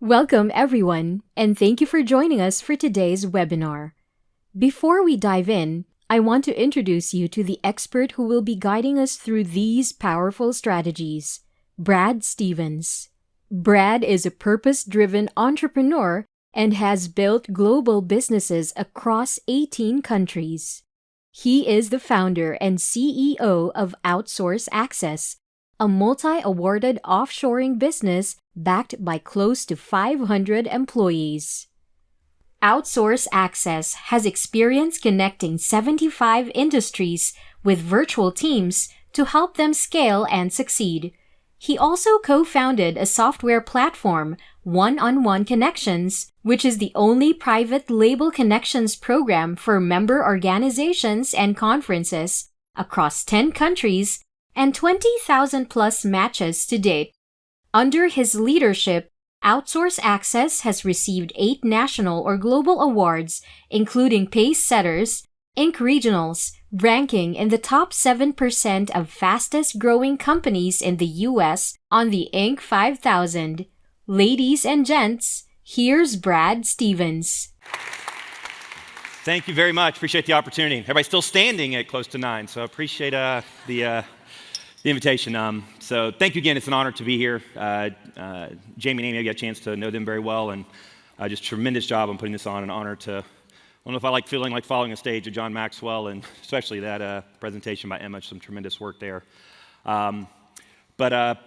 Welcome, everyone, and thank you for joining us for today's webinar. Before we dive in, I want to introduce you to the expert who will be guiding us through these powerful strategies, Brad Stevens. Brad is a purpose-driven entrepreneur and has built global businesses across 18 countries. He is the founder and CEO of Outsource Access, a multi-awarded offshoring business backed by close to 500 employees. Outsource Access has experience connecting 75 industries with virtual teams to help them scale and succeed. He also co-founded a software platform, One-on-One Connections, which is the only private label connections program for member organizations and conferences across 10 countries and 20,000 plus matches to date. Under his leadership, Outsource Access has received 8 national or global awards, including Pace Setters, Inc. Regionals, ranking in the top 7% of fastest growing companies in the US on the Inc. 5000. Ladies and gents, here's Brad Stevens. Thank you very much. Appreciate the opportunity. Everybody's still standing at close to 9, so I appreciate the invitation. So thank you again. It's an honor to be here. Jamie and Amy, I got a chance to know them very well, and just tremendous job on putting this on. An honor to, I don't know if I like feeling like following a stage of John Maxwell, and especially that presentation by Emma, some tremendous work there. But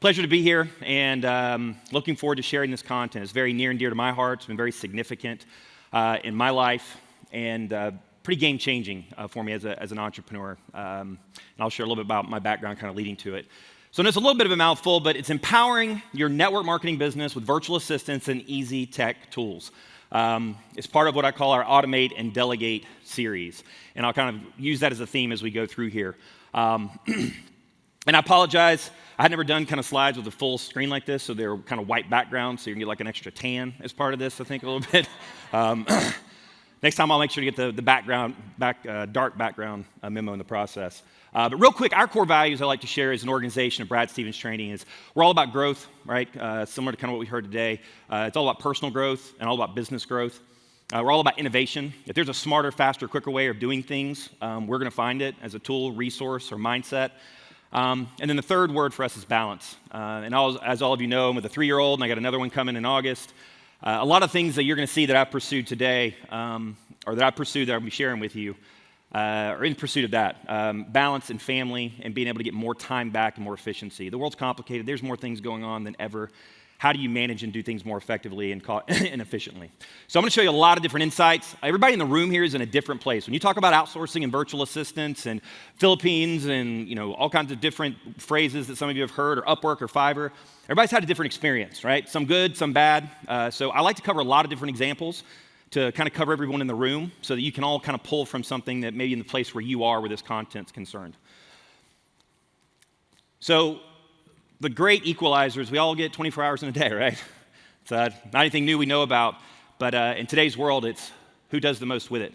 pleasure to be here, and looking forward to sharing this content. It's very near and dear to my heart. It's been very significant in my life, and pretty game-changing for me as an entrepreneur. And I'll share a little bit about my background kind of leading to it. So it's a little bit of a mouthful, but it's empowering your network marketing business with virtual assistants and easy tech tools. It's part of what I call our Automate and Delegate series. And I'll kind of use that as a theme as we go through here. And I apologize. I had never done kind of slides with a full screen like this, so they're kind of white background, so you can get like an extra tan as part of this, I think, a little bit. Next time, I'll make sure to get the dark background memo in the process. But real quick, our core values I like to share as an organization of Brad Stevens Training is we're all about growth, right? Similar to kind of what we heard today. It's all about personal growth and all about business growth. We're all about innovation. If there's a smarter, faster, quicker way of doing things, we're going to find it as a tool, resource, or mindset. And then the third word for us is balance. As all of you know, I'm with a 3-year-old, and I got another one coming in August. A lot of things that you're going to see that I've pursued today, or that I've pursued that I'll be sharing with you, are in pursuit of that. Balance and family and being able to get more time back and more efficiency. The world's complicated. There's more things going on than ever. How do you manage and do things more effectively and efficiently? So I'm going to show you a lot of different insights. Everybody in the room here is in a different place. When you talk about outsourcing and virtual assistants and Philippines and all kinds of different phrases that some of you have heard, or Upwork or Fiverr, everybody's had a different experience, right? Some good, some bad. So I like to cover a lot of different examples to kind of cover everyone in the room so that you can all kind of pull from something that maybe in the place where you are where this content's concerned. So the great equalizers, we all get 24 hours in a day, right? It's not anything new we know about, but in today's world, it's who does the most with it,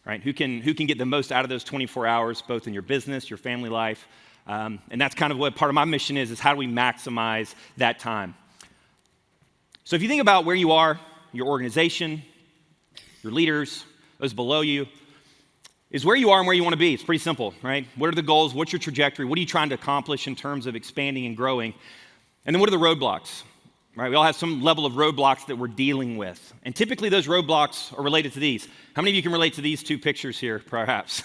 right? Who can get the most out of those 24 hours, both in your business, your family life, and that's kind of what part of my mission is how do we maximize that time? So if you think about where you are, your organization, your leaders, those below you, is where you are and where you want to be. It's pretty simple, right? What are the goals? What's your trajectory? What are you trying to accomplish in terms of expanding and growing? And then what are the roadblocks, right? We all have some level of roadblocks that we're dealing with. And typically those roadblocks are related to these. How many of you can relate to these 2 pictures here, perhaps?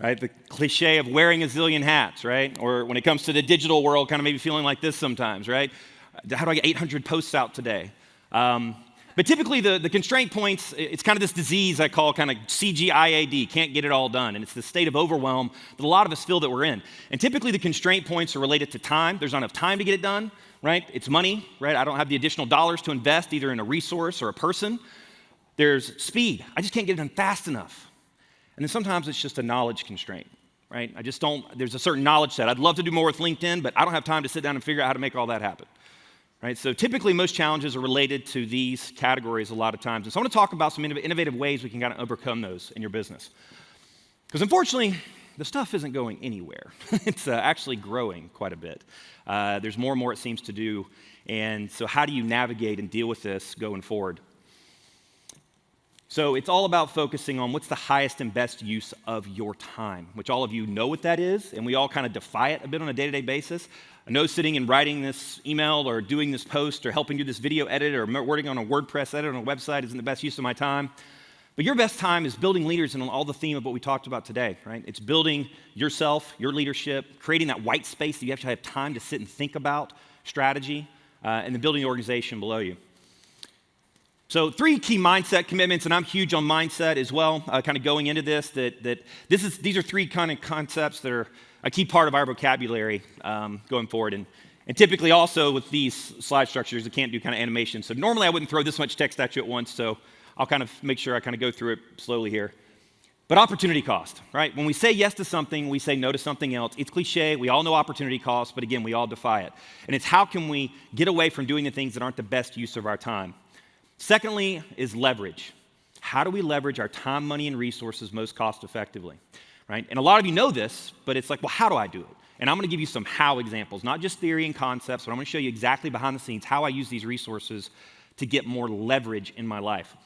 Right? The cliche of wearing a zillion hats, right? Or when it comes to the digital world, kind of maybe feeling like this sometimes, right? How do I get 800 posts out today? But typically the constraint points, it's kind of this disease I call kind of CGIAD, can't get it all done. And it's the state of overwhelm that a lot of us feel that we're in. And typically the constraint points are related to time. There's not enough time to get it done, right? It's money, right? I don't have the additional dollars to invest either in a resource or a person. There's speed. I just can't get it done fast enough. And then sometimes it's just a knowledge constraint, right? There's a certain knowledge set. I'd love to do more with LinkedIn, but I don't have time to sit down and figure out how to make all that happen. Right? So typically most challenges are related to these categories a lot of times. And so I want to talk about some innovative ways we can kind of overcome those in your business. Because unfortunately, the stuff isn't going anywhere. It's actually growing quite a bit. There's more and more it seems to do. And so how do you navigate and deal with this going forward? So it's all about focusing on what's the highest and best use of your time, which all of you know what that is, and we all kind of defy it a bit on a day-to-day basis. I know sitting and writing this email or doing this post or helping do this video edit or working on a WordPress edit on a website isn't the best use of my time. But your best time is building leaders in all the theme of what we talked about today, right? It's building yourself, your leadership, creating that white space that you actually have time to sit and think about strategy, and then building the organization below you. So 3 key mindset commitments, and I'm huge on mindset as well, kind of going into this, these are 3 kind of concepts that are a key part of our vocabulary going forward. And typically also with these slide structures, I can't do kind of animation. So normally I wouldn't throw this much text at you at once, so I'll kind of make sure I kind of go through it slowly here. But opportunity cost, right? When we say yes to something, we say no to something else. It's cliche, we all know opportunity cost, but again, we all defy it. And it's how can we get away from doing the things that aren't the best use of our time. Secondly is leverage. How do we leverage our time, money, and resources most cost effectively, right? And a lot of you know this, but it's like, well, how do I do it? And I'm going to give you some how examples, not just theory and concepts, but I'm going to show you exactly behind the scenes how I use these resources to get more leverage in my life.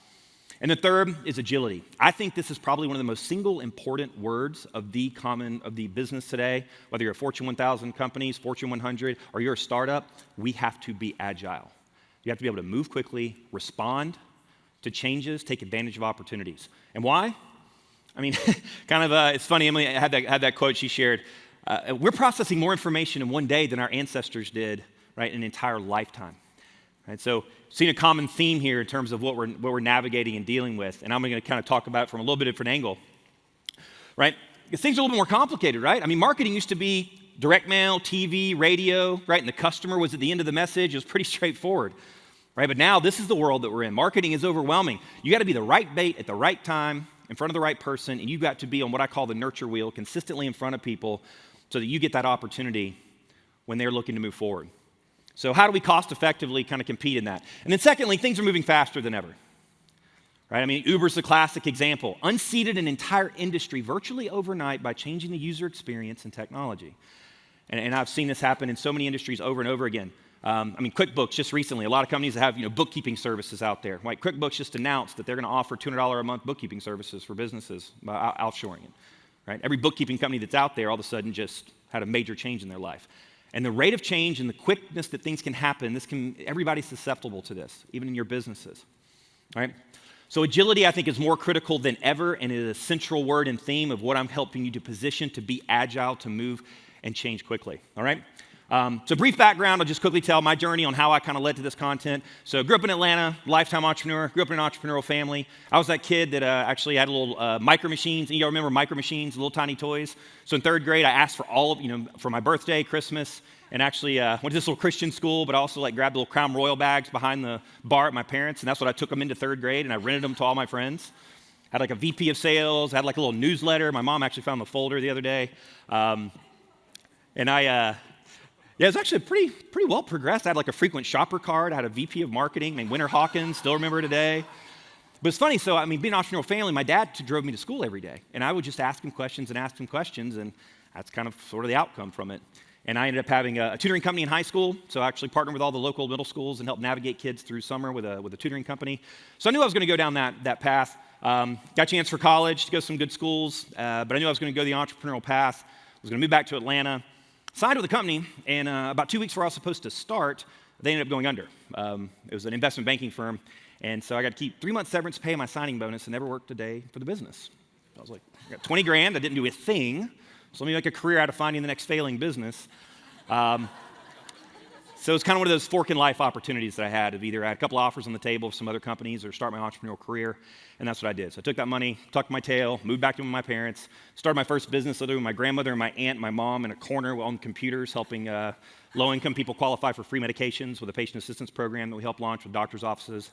And the third is agility. I think this is probably one of the most single important words of the business today, whether you're a Fortune 1000 companies, Fortune 100, or you're a startup, we have to be agile. You have to be able to move quickly, respond to changes, take advantage of opportunities. And why? I mean, it's funny, Emily had that quote she shared. We're processing more information in one day than our ancestors did, right, in an entire lifetime. Right? So, seeing a common theme here in terms of what we're navigating and dealing with, and I'm going to kind of talk about it from a little bit different angle, right? Because things are a little bit more complicated, right? I mean, marketing used to be direct mail, TV, radio, right? And the customer was at the end of the message. It was pretty straightforward, right? But now this is the world that we're in. Marketing is overwhelming. You got to be the right bait at the right time, in front of the right person, and you've got to be on what I call the nurture wheel, consistently in front of people so that you get that opportunity when they're looking to move forward. So how do we cost effectively kind of compete in that? And then secondly, things are moving faster than ever. Right? I mean, Uber's the classic example. Unseated an entire industry virtually overnight by changing the user experience and technology. And I've seen this happen in so many industries over and over again. I mean, QuickBooks just recently, a lot of companies that have bookkeeping services out there. Right? QuickBooks just announced that they're going to offer $200 a month bookkeeping services for businesses by offshoring it. Right? Every bookkeeping company that's out there all of a sudden just had a major change in their life. And the rate of change and the quickness that things can happen, everybody's susceptible to this, even in your businesses. Right? So agility, I think, is more critical than ever, and it is a central word and theme of what I'm helping you to position to be agile, to move and change quickly. All right? So brief background, I'll just quickly tell my journey on how I kind of led to this content. So grew up in Atlanta, lifetime entrepreneur, grew up in an entrepreneurial family. I was that kid that actually had a little micro machines. And y'all remember micro machines, little tiny toys? So in 3rd grade, I asked for all of, for my birthday, Christmas, and actually went to this little Christian school, but also grabbed little Crown Royal bags behind the bar at my parents', and that's what I took them into 3rd grade, and I rented them to all my friends. Had a VP of sales, had a little newsletter. My mom actually found the folder the other day. It was actually pretty well progressed. I had a frequent shopper card. I had a VP of marketing named Winter Hawkins, still remember her today. But it's funny, so being an entrepreneurial family, my dad drove me to school every day. And I would just ask him questions, and that's kind of sort of the outcome from it. And I ended up having a tutoring company in high school, so I actually partnered with all the local middle schools and helped navigate kids through summer with a tutoring company. So I knew I was going to go down that path. Got a chance for college to go to some good schools, but I knew I was going to go the entrepreneurial path. I was going to move back to Atlanta. Signed with a company, and about 2 weeks before I was supposed to start, they ended up going under. It was an investment banking firm, and so I got to keep 3 months severance pay and my signing bonus and never worked a day for the business. I was like, I got 20 grand, I didn't do a thing, so let me make a career out of finding the next failing business. So it's kind of one of those fork in life opportunities that I had of either I had a couple offers on the table of some other companies or start my entrepreneurial career, and that's what I did. So I took that money, tucked my tail, moved back in with my parents, started my first business living with my grandmother and my aunt and my mom in a corner on computers helping low-income people qualify for free medications with a patient assistance program that we helped launch with doctors' offices.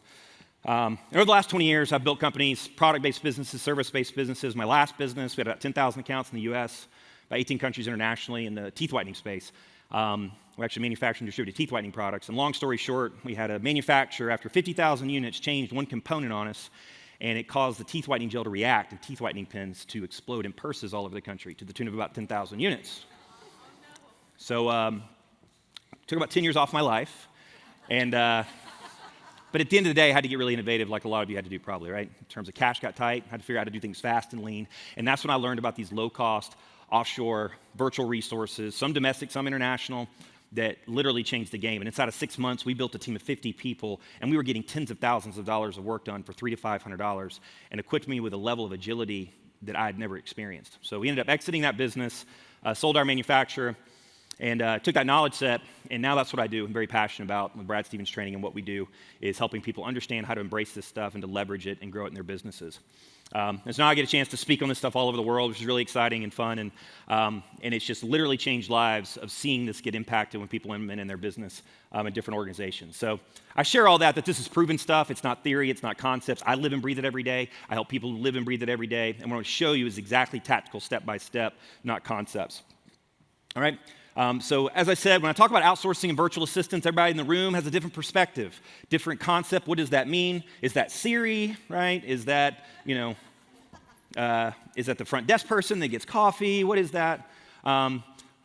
And over the last 20 years, I've built companies, product-based businesses, service-based businesses. My last business, we had about 10,000 accounts in the U.S., about 18 countries internationally in the teeth whitening space. We actually manufacture and distribute teeth whitening products. And long story short, we had a manufacturer, after 50,000 units, changed one component on us. and it caused the teeth whitening gel to react and teeth whitening pens to explode in purses all over the country to the tune of about 10,000 units. So took about 10 years off my life, and but at the end of the day, I had to get really innovative, like a lot of you had to do probably, right? In terms of cash got tight, I had to figure out how to do things fast and lean, and that's when I learned about these low-cost, offshore, virtual resources, some domestic, some international, that literally changed the game. And inside of 6 months, we built a team of 50 people, and we were getting tens of thousands of dollars of work done for $300 to $500, and equipped me with a level of agility that I had never experienced. So we ended up exiting that business, sold our manufacturer, and took that knowledge set, and now that's what I do. I'm very passionate about with Brad Stevens Training, and what we do is helping people understand how to embrace this stuff and to leverage it and grow it in their businesses. And so now I get a chance to speak on this stuff all over the world, which is really exciting and fun, and it's just literally changed lives of seeing this get impacted when people implement in their business in different organizations. So I share all that this is proven stuff. It's not theory. It's not concepts. I live and breathe it every day. I help people live and breathe it every day, and what I want to show you is exactly tactical, step by step, not concepts. All right? So as I said, when I talk about outsourcing and virtual assistants, everybody in the room has a different perspective, different concept. What does that mean? Is that Siri, right? Is that, is that the front desk person that gets coffee? What is that?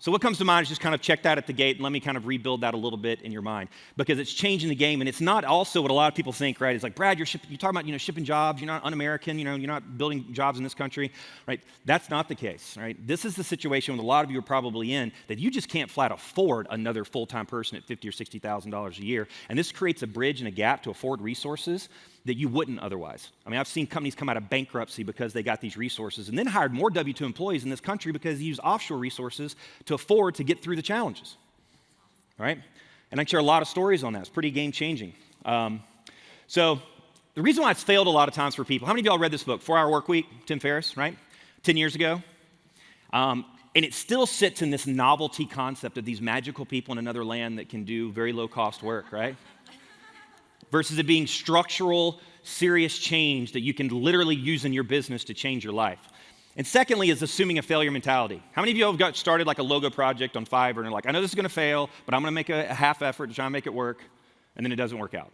So what comes to mind is just kind of check that at the gate and let me kind of rebuild that a little bit in your mind, because it's changing the game, and it's not also what a lot of people think, right? It's like, Brad, you're talking about, shipping jobs, you're not un-American, you're not building jobs in this country, right? That's not the case, right? This is the situation that a lot of you are probably in, that you just can't flat afford another full-time person at $50,000 or $60,000 a year, and this creates a bridge and a gap to afford resources that you wouldn't otherwise. I mean, I've seen companies come out of bankruptcy because they got these resources and then hired more W-2 employees in this country because they use offshore resources to afford to get through the challenges, all right? And I can share a lot of stories on that. It's pretty game-changing. So the reason why it's failed a lot of times for people, how many of y'all read this book, 4-Hour Workweek, Tim Ferriss, right? 10 years ago. And it still sits in this novelty concept of these magical people in another land that can do very low-cost work, right? Versus it being structural, serious change that you can literally use in your business to change your life. And secondly is assuming a failure mentality. How many of you have got started like a logo project on Fiverr and are like, I know this is going to fail, but I'm going to make a half effort to try and make it work, and then it doesn't work out?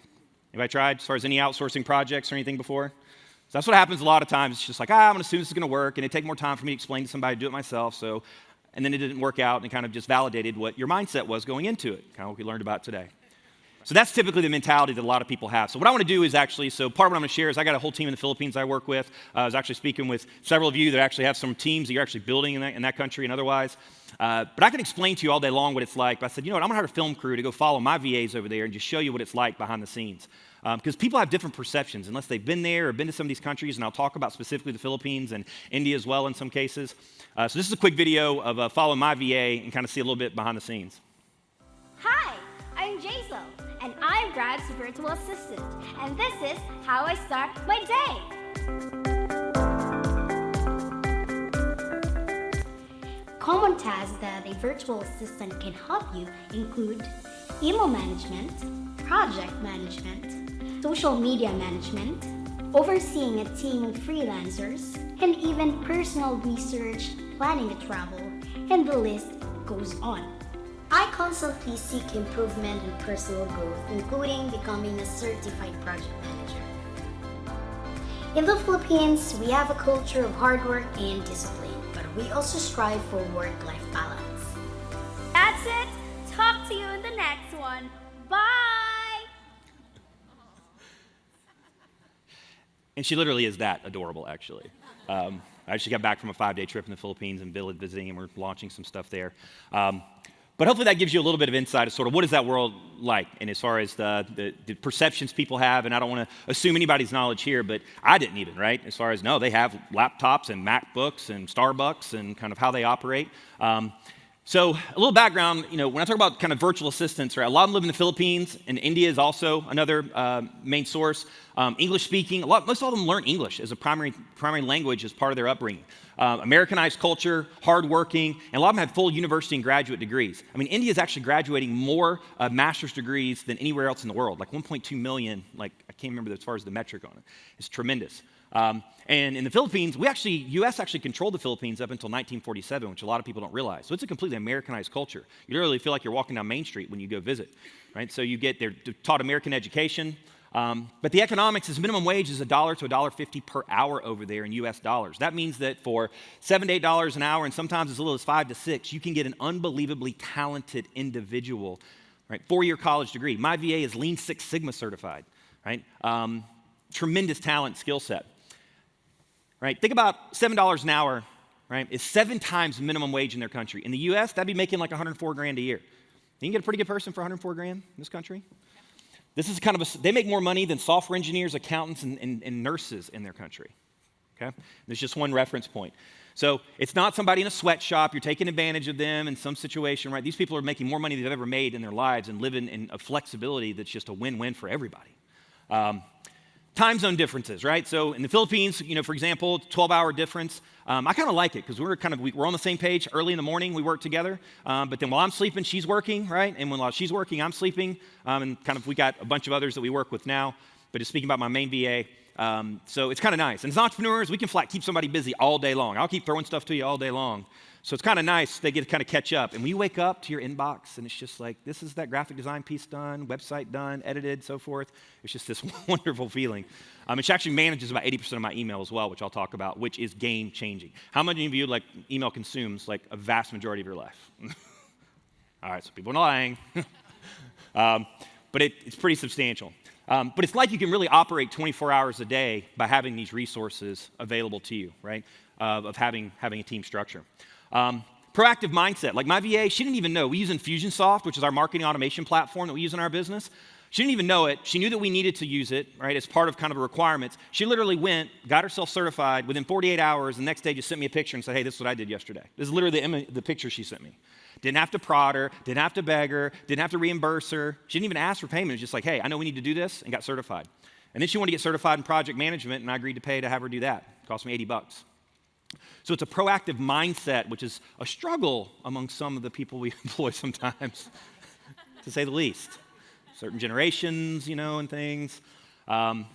Anybody tried as far as any outsourcing projects or anything before? So that's what happens a lot of times. It's just like, I'm going to assume this is going to work, and it'd take more time for me to explain to somebody to do it myself. And then it didn't work out, and it kind of just validated what your mindset was going into it, kind of what we learned about today. So that's typically the mentality that a lot of people have. So what I want to do is part of what I'm going to share is I got a whole team in the Philippines I work with. I was actually speaking with several of you that actually have some teams that you're actually building in that country and otherwise. But I can explain to you all day long what it's like. But I said, I'm going to hire a film crew to go follow my VAs over there and just show you what it's like behind the scenes. Because people have different perceptions unless they've been there or been to some of these countries, and I'll talk about specifically the Philippines and India as well in some cases. So this is a quick video of following my VA and kind of see a little bit behind the scenes. Hi, I'm Jaisal, and I'm Brad's virtual assistant, and this is how I start my day. Common tasks that a virtual assistant can help you include email management, project management, social media management, overseeing a team of freelancers, and even personal research, planning a travel, and the list goes on. I constantly seek improvement and personal growth, including becoming a certified project manager. In the Philippines, we have a culture of hard work and discipline, but we also strive for work-life balance. That's it. Talk to you in the next one. Bye! And she literally is that adorable, actually. I actually got back from a 5-day trip in the Philippines and Bill visiting, and we're launching some stuff there. But hopefully that gives you a little bit of insight of sort of what is that world like, and as far as the perceptions people have, and I don't want to assume anybody's knowledge here, but I didn't even, right? As far as, no, they have laptops and MacBooks and Starbucks and kind of how they operate. So a little background, when I talk about kind of virtual assistants, right, a lot of them live in the Philippines, and India is also another main source. English speaking, most of them learn English as a primary language as part of their upbringing. Americanized culture, hardworking, and a lot of them have full university and graduate degrees. I mean, India is actually graduating more master's degrees than anywhere else in the world, like 1.2 million, I can't remember as far as the metric on it. It's tremendous. And in the Philippines, U.S. actually controlled the Philippines up until 1947, which a lot of people don't realize. So it's a completely Americanized culture. You literally feel like you're walking down Main Street when you go visit, right? So they're taught American education. But the economics is minimum wage is $1 to $1.50 per hour over there in US dollars. That means that for $7 to $8 an hour, and sometimes as little as 5 to 6, you can get an unbelievably talented individual, right? 4-year college degree. My VA is Lean Six Sigma certified, right? Tremendous talent, skill set, right? Think about $7 an hour, right? Is 7 times minimum wage in their country. In the US, that'd be making like 104 grand a year. You can get a pretty good person for 104 grand in this country. This is kind of they make more money than software engineers, accountants, and nurses in their country, okay? There's just one reference point. So it's not somebody in a sweatshop, you're taking advantage of them in some situation, right? These people are making more money than they've ever made in their lives and living in a flexibility that's just a win-win for everybody. Time zone differences, right? So in the Philippines, for example, 12-hour difference. I kind of like it because we're on the same page. Early in the morning, we work together. But then while I'm sleeping, she's working, right? And while she's working, I'm sleeping. And we got a bunch of others that we work with now. But just speaking about my main VA, so it's kind of nice. And as entrepreneurs, we can keep somebody busy all day long. I'll keep throwing stuff to you all day long. So it's kind of nice. They get to kind of catch up. And when you wake up to your inbox and it's just like, this is that graphic design piece done, website done, edited, so forth. It's just this wonderful feeling. It actually manages about 80% of my email as well, which I'll talk about, which is game changing. How many of you email consumes a vast majority of your life? All right, so people are lying. But it's pretty substantial. But it's like you can really operate 24 hours a day by having these resources available to you, right? Of having a team structure. Proactive mindset. Like my VA, she didn't even know. We use Infusionsoft, which is our marketing automation platform that we use in our business. She didn't even know it. She knew that we needed to use it, right, as part of kind of the requirements. She literally went, got herself certified within 48 hours, and the next day just sent me a picture and said, hey, this is what I did yesterday. This is literally the picture she sent me. Didn't have to prod her, didn't have to beg her, didn't have to reimburse her. She didn't even ask for payment. It was just like, hey, I know we need to do this, and got certified. And then she wanted to get certified in project management, and I agreed to pay to have her do that. It cost me $80. So it's a proactive mindset, which is a struggle among some of the people we employ sometimes, to say the least. Certain generations, and things. And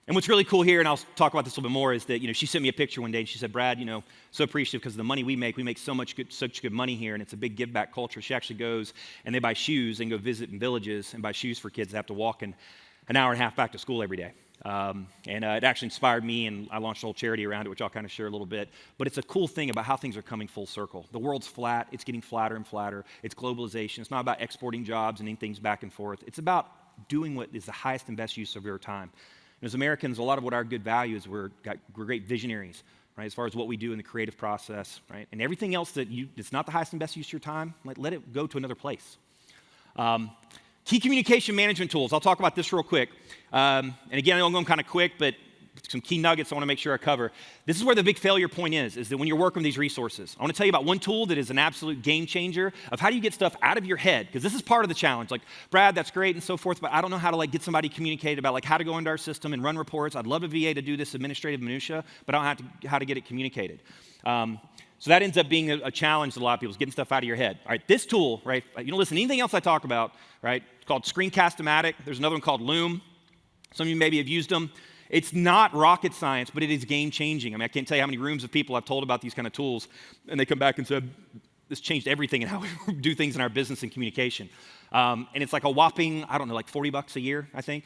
what's really cool here, and I'll talk about this a little bit more, is that, she sent me a picture one day, and she said, Brad, so appreciative because of the money we make such good money here, and it's a big give-back culture. She actually goes, and they buy shoes and go visit in villages and buy shoes for kids that have to walk an hour and a half back to school every day. And it actually inspired me, and I launched a whole charity around it, which I'll kind of share a little bit. But it's a cool thing about how things are coming full circle. The world's flat. It's getting flatter and flatter. It's globalization. It's not about exporting jobs and things back and forth. It's about doing what is the highest and best use of your time. And as Americans, a lot of what our good values, we're great visionaries, right, as far as what we do in the creative process, right? And everything else that's not the highest and best use of your time, let it go to another place. Key communication management tools. I'll talk about this real quick. And again, I'm going kind of quick, but some key nuggets I want to make sure I cover. This is where the big failure point is that when you're working with these resources. I want to tell you about one tool that is an absolute game changer of how do you get stuff out of your head, because this is part of the challenge. Like, Brad, that's great and so forth, but I don't know how to get somebody communicated about how to go into our system and run reports. I'd love a VA to do this administrative minutia, but I don't know how to get it communicated. So that ends up being a challenge to a lot of people, is getting stuff out of your head. All right, this tool, right, you don't listen to anything else I talk about, right, it's called Screencast-O-Matic. There's another one called Loom. Some of you maybe have used them. It's not rocket science, but it is game-changing. I can't tell you how many rooms of people I've told about these kind of tools, and they come back and said, this changed everything in how we do things in our business and communication. And it's like a whopping, $40 a year, I think.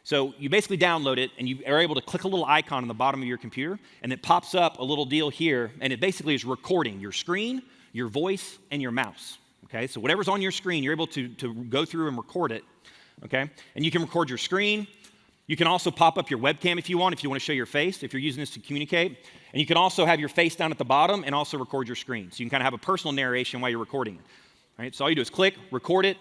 So you basically download it, and you are able to click a little icon on the bottom of your computer, and it pops up a little deal here, and it basically is recording your screen, your voice, and your mouse. Okay, so whatever's on your screen, you're able to go through and record it. Okay, and you can record your screen. You can also pop up your webcam if you want to show your face, if you're using this to communicate. And you can also have your face down at the bottom and also record your screen. So you can kind of have a personal narration while you're recording it. All right, so all you do is click, record it.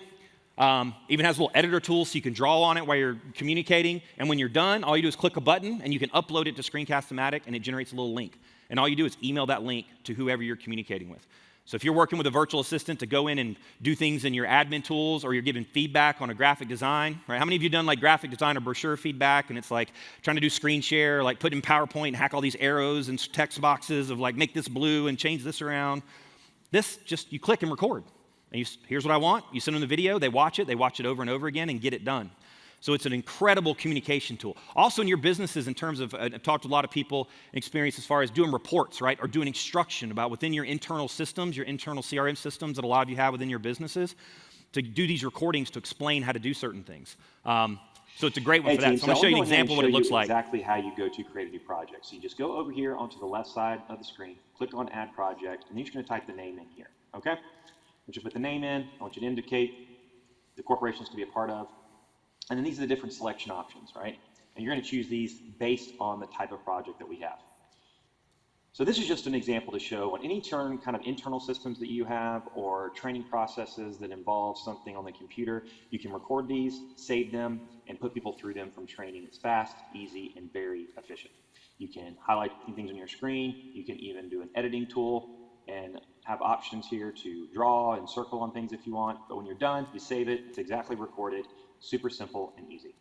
Even has a little editor tool so you can draw on it while you're communicating. And when you're done, all you do is click a button and you can upload it to Screencast-O-Matic and it generates a little link. And all you do is email that link to whoever you're communicating with. So if you're working with a virtual assistant to go in and do things in your admin tools, or you're giving feedback on a graphic design, right? How many of you done graphic design or brochure feedback, and it's trying to do screen share, put in PowerPoint and hack all these arrows and text boxes of make this blue and change this around. This just, you click and record. And here's what I want. You send them the video, they watch it over and over again and get it done. So it's an incredible communication tool. Also in your businesses, in terms of, I've talked to a lot of people and experience as far as doing reports, right? Or doing instruction about within your internal systems, your internal CRM systems that a lot of you have within your businesses. to do these recordings to explain how to do certain things. So it's a great one Hey for that. team, So I'm going to show you an example of what it looks like. Exactly how you go to create a new project. So you just go over here onto the left side of the screen, click on Add Project, and then you're just going to type the name in here, okay? Once you put the name in, I want you to indicate the corporations to be a part of, and then these are the different selection options, right? And you're going to choose these based on the type of project that we have. So this is just an example to show on any kind of internal systems that you have or training processes that involve something on the computer, you can record these, save them, and put people through them from training. It's fast, easy, and very efficient. You can highlight things on your screen. You can even do an editing tool and have options here to draw and circle on things if you want. But when you're done, you save it. It's exactly recorded. Super simple and easy.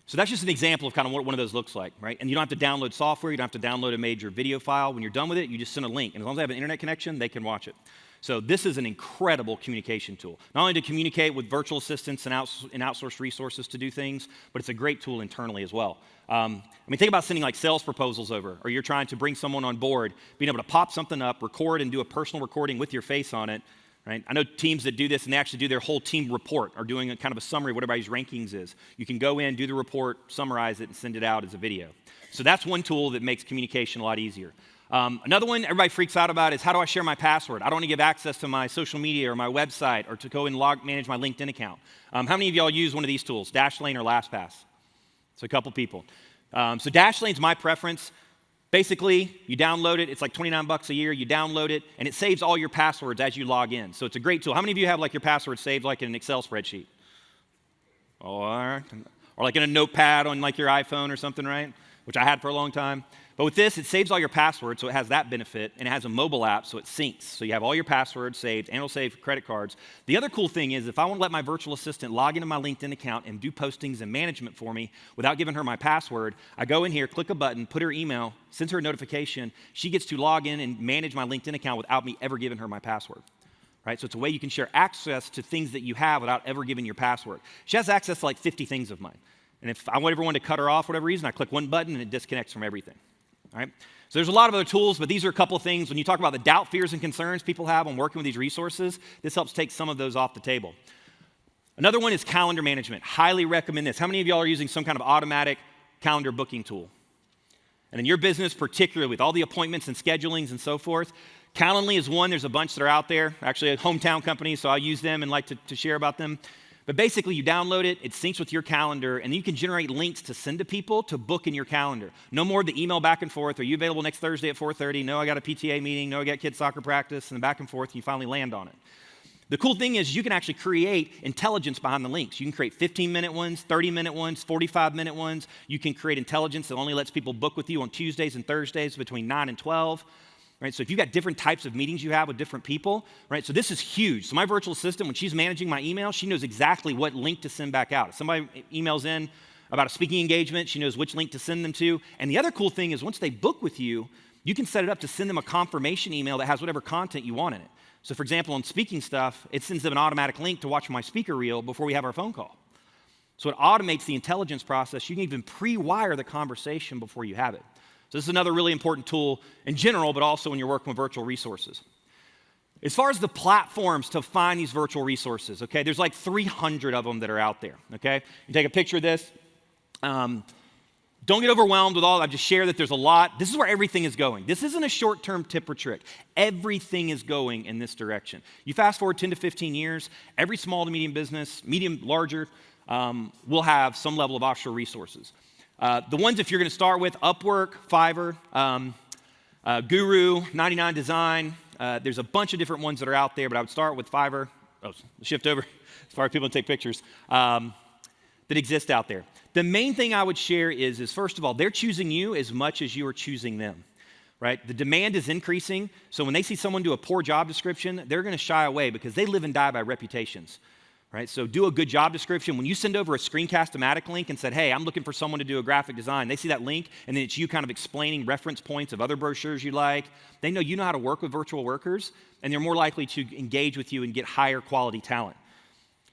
So that's just an example of kind of what one of those looks like, right? And you don't have to download software. You don't have to download a major video file. When you're done with it, you just send a link. And as long as they have an internet connection, they can watch it. So this is an incredible communication tool. Not only to communicate with virtual assistants and outsourced resources to do things, but it's a great tool internally as well. Think about sending like sales proposals over, or you're trying to bring someone on board, being able to pop something up, record, and do a personal recording with your face on it. Right? I know teams that do this, and they actually do their whole team report, or doing a kind of a summary of what everybody's rankings is. You can go in, do the report, summarize it, and send it out as a video. So that's one tool that makes communication a lot easier. Another one everybody freaks out about is, how do I share my password? I don't want to give access to my social media or my website, or to go and manage my LinkedIn account. How many of y'all use one of these tools, Dashlane or LastPass? So a couple people. So Dashlane's my preference. Basically, you download it. It's like $29 a year. You download it, and it saves all your passwords as you log in. So it's a great tool. How many of you have like your password saved like in an Excel spreadsheet? Or like in a notepad on like your iPhone or something, right? Which I had for a long time. But with this, it saves all your passwords, so it has that benefit, and it has a mobile app, so it syncs. So you have all your passwords saved, and it'll save credit cards. The other cool thing is, if I want to let my virtual assistant log into my LinkedIn account and do postings and management for me without giving her my password, I go in here, click a button, put her email, sends her a notification. She gets to log in and manage my LinkedIn account without me ever giving her my password. Right? So it's a way you can share access to things that you have without ever giving your password. She has access to like 50 things of mine. And if I want everyone to cut her off for whatever reason, I click one button and it disconnects from everything. All right? So there's a lot of other tools, but these are a couple of things. When you talk about the doubt, fears, and concerns people have on working with these resources, this helps take some of those off the table. Another one is calendar management. Highly recommend this. How many of y'all are using some kind of automatic calendar booking tool? And in your business, particularly with all the appointments and schedulings and so forth, Calendly is one. There's a bunch that are out there. Actually, a hometown company, so I'll use them and like to share about them. But basically, you download it, it syncs with your calendar, and you can generate links to send to people to book in your calendar. No more the email back and forth. Are you available next Thursday at 4:30? No, I got a PTA meeting. No, I got kids' soccer practice, and back and forth, and you finally land on it. The cool thing is you can actually create intelligence behind the links. You can create 15-minute ones, 30-minute ones, 45-minute ones. You can create intelligence that only lets people book with you on Tuesdays and Thursdays between 9 and 12. Right? So if you've got different types of meetings you have with different people, right? So this is huge. So my virtual assistant, when she's managing my email, she knows exactly what link to send back out. If somebody emails in about a speaking engagement, she knows which link to send them to. And the other cool thing is once they book with you, you can set it up to send them a confirmation email that has whatever content you want in it. So for example, on speaking stuff, it sends them an automatic link to watch my speaker reel before we have our phone call. So it automates the intelligence process. You can even pre-wire the conversation before you have it. So this is another really important tool in general, but also when you're working with virtual resources. As far as the platforms to find these virtual resources, okay, there's like 300 of them that are out there, okay? You take a picture of this. Don't get overwhelmed with all. I just share that there's a lot. This is where everything is going. This isn't a short-term tip or trick. Everything is going in this direction. You fast forward 10 to 15 years, every small to medium business, medium, larger, will have some level of offshore resources. The ones, if you're going to start with, Upwork, Fiverr, Guru, 99 Design. There's a bunch of different ones that are out there, but I would start with Fiverr. Shift over as far as people to take pictures that exist out there. The main thing I would share is first of all, they're choosing you as much as you are choosing them. Right? The demand is increasing, so when they see someone do a poor job description, they're going to shy away because they live and die by reputations. Right? So do a good job description. When you send over a Screencast-O-Matic link and said, hey, I'm looking for someone to do a graphic design, they see that link, and then it's you kind of explaining reference points of other brochures you like. They know you know how to work with virtual workers, and they're more likely to engage with you and get higher quality talent.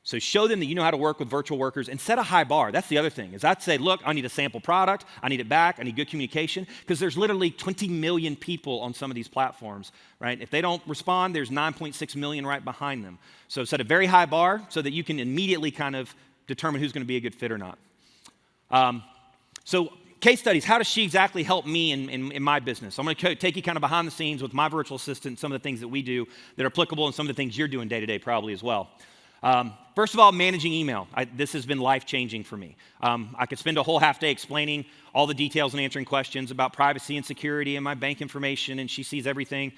So show them that you know how to work with virtual workers and set a high bar. That's the other thing, is I'd say, look, I need a sample product, I need it back, I need good communication, because there's literally 20 million people on some of these platforms, right? If they don't respond, there's 9.6 million right behind them. So set a very high bar so that you can immediately kind of determine who's going to be a good fit or not. So case studies, how does she exactly help me in my business? I'm going to take you kind of behind the scenes with my virtual assistant, some of the things that we do that are applicable and some of the things you're doing day to day probably as well. First of all, managing email. This has been life-changing for me. I could spend a whole half day explaining all the details and answering questions about privacy and security and my bank information, and she sees everything.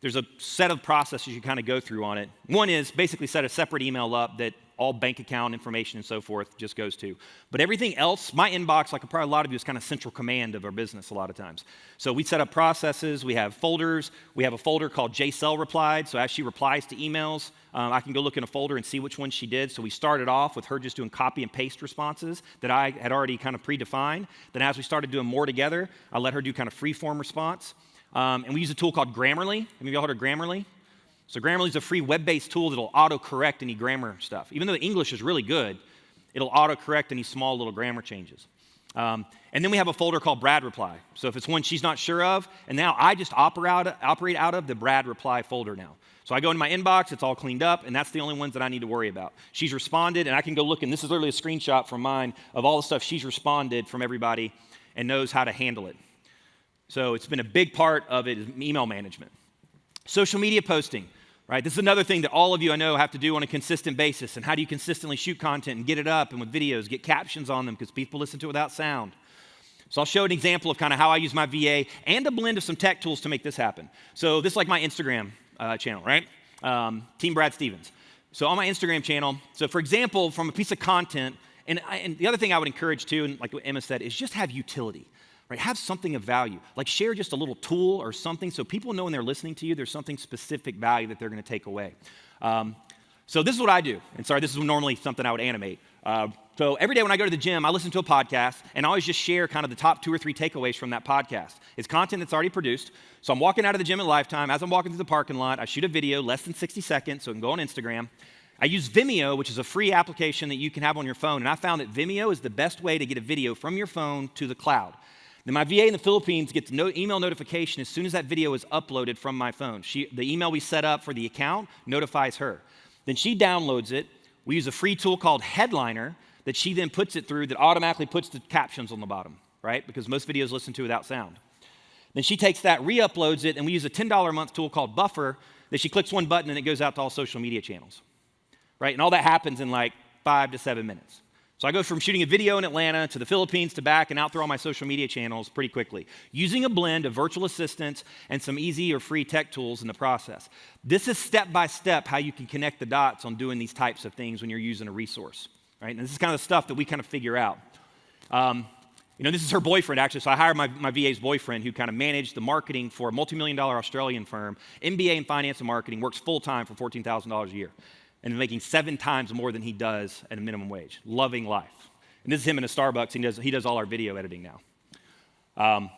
There's a set of processes you kind of go through on it. One is basically set a separate email up that all bank account information and so forth just goes to. But everything else, my inbox, like probably a lot of you, is kind of central command of our business a lot of times. So we set up processes, we have folders, we have a folder called JCell replied, so as she replies to emails, I can go look in a folder and see which one she did. So we started off with her just doing copy and paste responses that I had already kind of predefined. Then as we started doing more together, I let her do kind of free-form response. And we use a tool called Grammarly. Have any of y'all heard of Grammarly? So Grammarly is a free web-based tool that'll auto-correct any grammar stuff. Even though the English is really good, it'll auto-correct any small little grammar changes. And then we have a folder called Brad Reply. So if it's one she's not sure of, and now I just operate out of the Brad Reply folder now. So I go into my inbox, it's all cleaned up, and that's the only ones that I need to worry about. She's responded, and I can go look, and this is literally a screenshot from mine of all the stuff she's responded from everybody and knows how to handle it. So it's been a big part of it is email management. Social media posting, right? This is another thing that all of you I know have to do on a consistent basis. And how do you consistently shoot content and get it up and with videos, get captions on them because people listen to it without sound. So I'll show an example of kind of how I use my VA and a blend of some tech tools to make this happen. So this is like my Instagram channel, right? Team Brad Stevens. So on my Instagram channel, so for example, from a piece of content, and the other thing I would encourage too, and like what Emma said, is just have utility. Right, have something of value. Like share just a little tool or something so people know when they're listening to you, there's something specific value that they're going to take away. So this is what I do. And sorry, this is normally something I would animate. So every day when I go to the gym, I listen to a podcast and I always just share kind of the top 2 or 3 takeaways from that podcast. It's content that's already produced. So I'm walking out of the gym at Lifetime. As I'm walking through the parking lot, I shoot a video less than 60 seconds so it can go on Instagram. I use Vimeo, which is a free application that you can have on your phone. And I found that Vimeo is the best way to get a video from your phone to the cloud. Then my VA in the Philippines gets email notification as soon as that video is uploaded from my phone. The email we set up for the account notifies her. Then she downloads it. We use a free tool called Headliner that she then puts it through that automatically puts the captions on the bottom, right? Because most videos listen to without sound. Then she takes that, re-uploads it, and we use a $10 a month tool called Buffer that she clicks one button and it goes out to all social media channels, right? And all that happens in like 5 to 7 minutes. So I go from shooting a video in Atlanta to the Philippines to back and out through all my social media channels pretty quickly, using a blend of virtual assistants and some easy or free tech tools in the process. This is step-by-step how you can connect the dots on doing these types of things when you're using a resource, right? And this is kind of the stuff that we kind of figure out. This is her boyfriend, actually. So I hired my VA's boyfriend who kind of managed the marketing for a multi-million-dollar Australian firm, MBA in finance and marketing, works full-time for $14,000 a year. And making 7 times more than he does at a minimum wage, loving life. And this is him in a Starbucks. He does all our video editing now.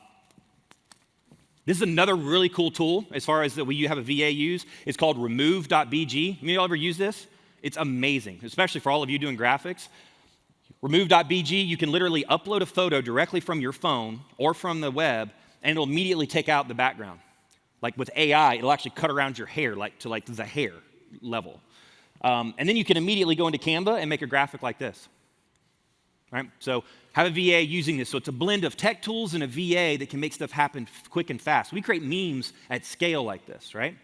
This is another really cool tool as far as that we have a VA use. It's called remove.bg. You all ever use this? It's amazing, especially for all of you doing graphics. Remove.bg, you can literally upload a photo directly from your phone or from the web, and it'll immediately take out the background. Like with AI, it'll actually cut around your hair, to the hair level. And then you can immediately go into Canva and make a graphic like this, right? So have a VA using this. So it's a blend of tech tools and a VA that can make stuff happen quick and fast. We create memes at scale like this, right?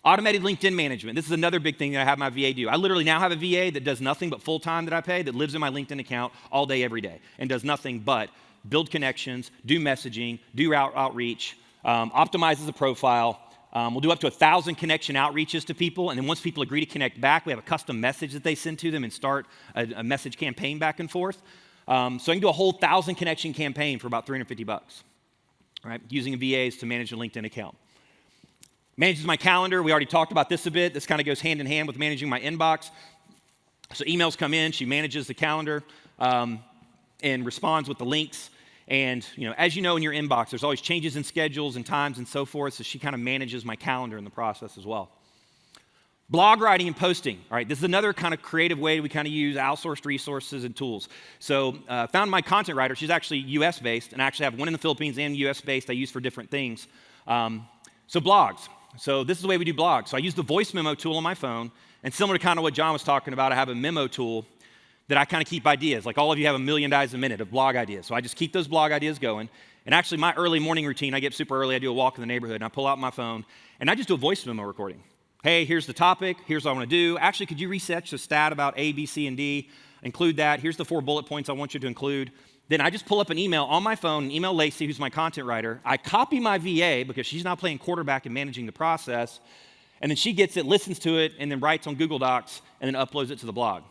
Automated LinkedIn management. This is another big thing that I have my VA do. I literally now have a VA that does nothing but full-time that I pay, that lives in my LinkedIn account all day, every day, and does nothing but build connections, do messaging, do outreach, optimizes a profile. We'll do up to 1,000 connection outreaches to people, and then once people agree to connect back, we have a custom message that they send to them and start a message campaign back and forth. So I can do a whole 1,000 connection campaign for about $350, right? Using VAs to manage a LinkedIn account. Manages my calendar. We already talked about this a bit. This kind of goes hand in hand with managing my inbox. So emails come in, she manages the calendar and responds with the links. And, as you know, in your inbox, there's always changes in schedules and times and so forth, so she kind of manages my calendar in the process as well. Blog writing and posting. All right, this is another kind of creative way we kind of use outsourced resources and tools. So found my content writer. She's actually US-based, and I actually have one in the Philippines and US-based I use for different things. So blogs. So this is the way we do blogs. So I use the voice memo tool on my phone, and similar to kind of what John was talking about, I have a memo tool that I kind of keep ideas. Like all of you have 1 million ideas a minute of blog ideas. So I just keep those blog ideas going. And actually my early morning routine, I get super early, I do a walk in the neighborhood, and I pull out my phone, and I just do a voice memo recording. Hey, here's the topic, here's what I want to do. Actually, could you research the stat about A, B, C, and D? Include that. Here's the 4 bullet points I want you to include. Then I just pull up an email on my phone, and email Lacey, who's my content writer. I copy my VA because she's now playing quarterback and managing the process. And then she gets it, listens to it, and then writes on Google Docs, and then uploads it to the blog.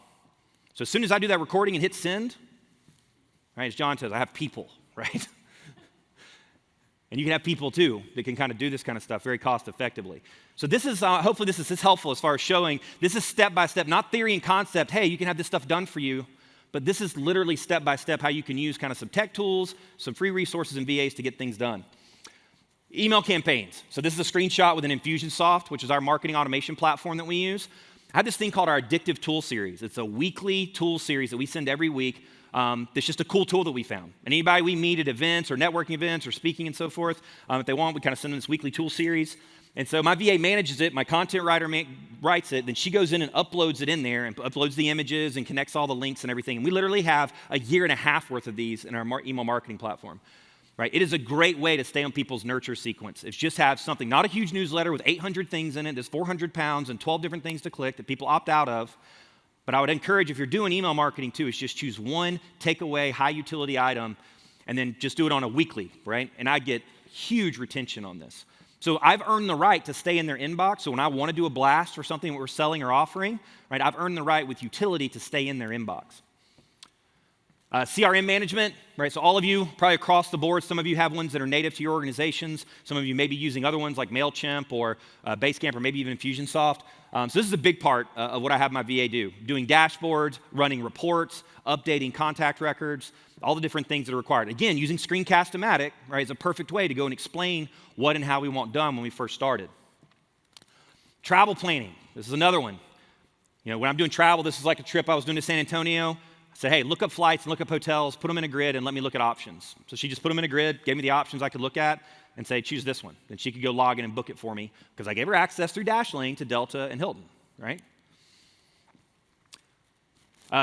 So as soon as I do that recording and hit send, right, as John says, I have people, right? And you can have people too that can kind of do this kind of stuff very cost effectively. So this is, hopefully this is helpful as far as showing, this is step by step, not theory and concept, hey, you can have this stuff done for you, but this is literally step by step how you can use kind of some tech tools, some free resources and VAs to get things done. Email campaigns. So this is a screenshot with an Infusionsoft, which is our marketing automation platform that we use. I have this thing called our Addictive Tool Series. It's a weekly tool series that we send every week. It's just a cool tool that we found. And anybody we meet at events or networking events or speaking and so forth, if they want, we kind of send them this weekly tool series. And so my VA manages it, my content writer writes it, then she goes in and uploads it in there and uploads the images and connects all the links and everything. And we literally have 1.5 years worth of these in our email marketing platform. Right? It is a great way to stay on people's nurture sequence. It's just have something, not a huge newsletter with 800 things in it, there's 400 pounds and 12 different things to click that people opt out of. But I would encourage, if you're doing email marketing too, is just choose one takeaway, high utility item, and then just do it on a weekly, right? And I get huge retention on this. So I've earned the right to stay in their inbox. So when I want to do a blast or something that we're selling or offering, right, I've earned the right with utility to stay in their inbox. CRM management, right? So all of you, probably across the board, some of you have ones that are native to your organizations. Some of you may be using other ones like MailChimp or Basecamp or maybe even Infusionsoft. So this is a big part of what I have my VA do. Doing dashboards, running reports, updating contact records, all the different things that are required. Again, using Screencast-O-Matic, right, is a perfect way to go and explain what and how we want done when we first started. Travel planning, this is another one. You know, when I'm doing travel, this is like a trip I was doing to San Antonio. I said, hey, look up flights and look up hotels, put them in a grid and let me look at options. So she just put them in a grid, gave me the options I could look at and say, choose this one. Then she could go log in and book it for me because I gave her access through Dashlane to Delta and Hilton, right?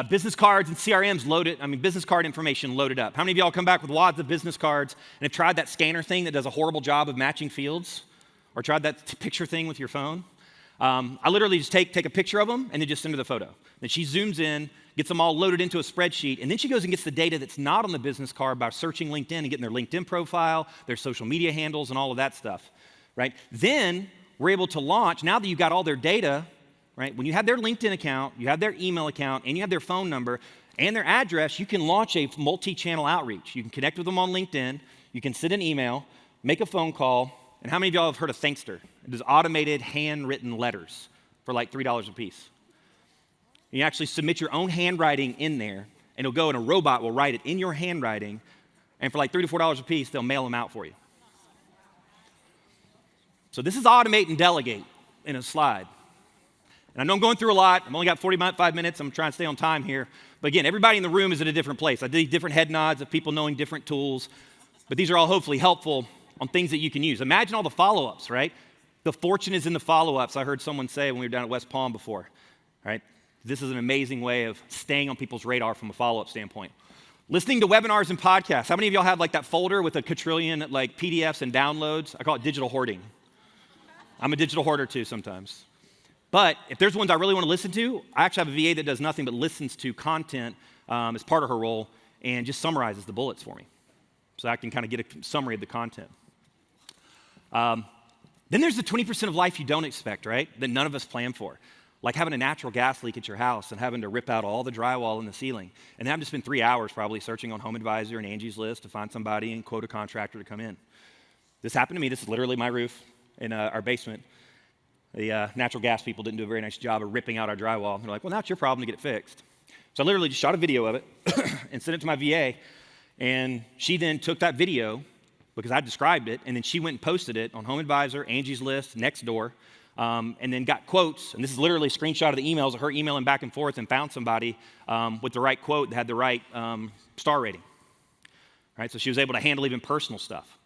Business cards and CRMs loaded, business card information loaded up. How many of y'all come back with wads of business cards and have tried that scanner thing that does a horrible job of matching fields? Or tried that picture thing with your phone? I literally just take a picture of them and then just send her the photo. Then she zooms in, gets them all loaded into a spreadsheet, and then she goes and gets the data that's not on the business card by searching LinkedIn and getting their LinkedIn profile, their social media handles, and all of that stuff, right? Then we're able to launch, now that you've got all their data, right? When you have their LinkedIn account, you have their email account, and you have their phone number and their address, you can launch a multi-channel outreach. You can connect with them on LinkedIn, you can send an email, make a phone call, and how many of y'all have heard of Thankster? It is automated handwritten letters for like $3 a piece. You actually submit your own handwriting in there, and it'll go and a robot will write it in your handwriting, and for like $3 to $4 a piece, they'll mail them out for you. So this is automate and delegate in a slide. And I know I'm going through a lot. I've only got 45 minutes. I'm trying to stay on time here. But again, everybody in the room is at a different place. I did different head nods of people knowing different tools, but these are all hopefully helpful on things that you can use. Imagine all the follow-ups, right? The fortune is in the follow-ups. I heard someone say when we were down at West Palm before, right? This is an amazing way of staying on people's radar from a follow-up standpoint. Listening to webinars and podcasts. How many of y'all have like that folder with a quadrillion like PDFs and downloads? I call it digital hoarding. I'm a digital hoarder too sometimes. But if there's ones I really want to listen to, I actually have a VA that does nothing but listens to content as part of her role and just summarizes the bullets for me. So I can kind of get a summary of the content. Then there's the 20% of life you don't expect, right? That none of us plan for. Like having a natural gas leak at your house and having to rip out all the drywall in the ceiling. And having to spend 3 hours probably searching on HomeAdvisor and Angie's List to find somebody and quote a contractor to come in. This happened to me. This is literally my roof in our basement. The natural gas people didn't do a very nice job of ripping out our drywall. They're like, well, now it's your problem to get it fixed. So I literally just shot a video of it and sent it to my VA. And she then took that video because I described it, and then she went and posted it on HomeAdvisor, Angie's List, Nextdoor, and then got quotes. And this is literally a screenshot of the emails of her emailing back and forth and found somebody with the right quote that had the right star rating. Right? So she was able to handle even personal stuff.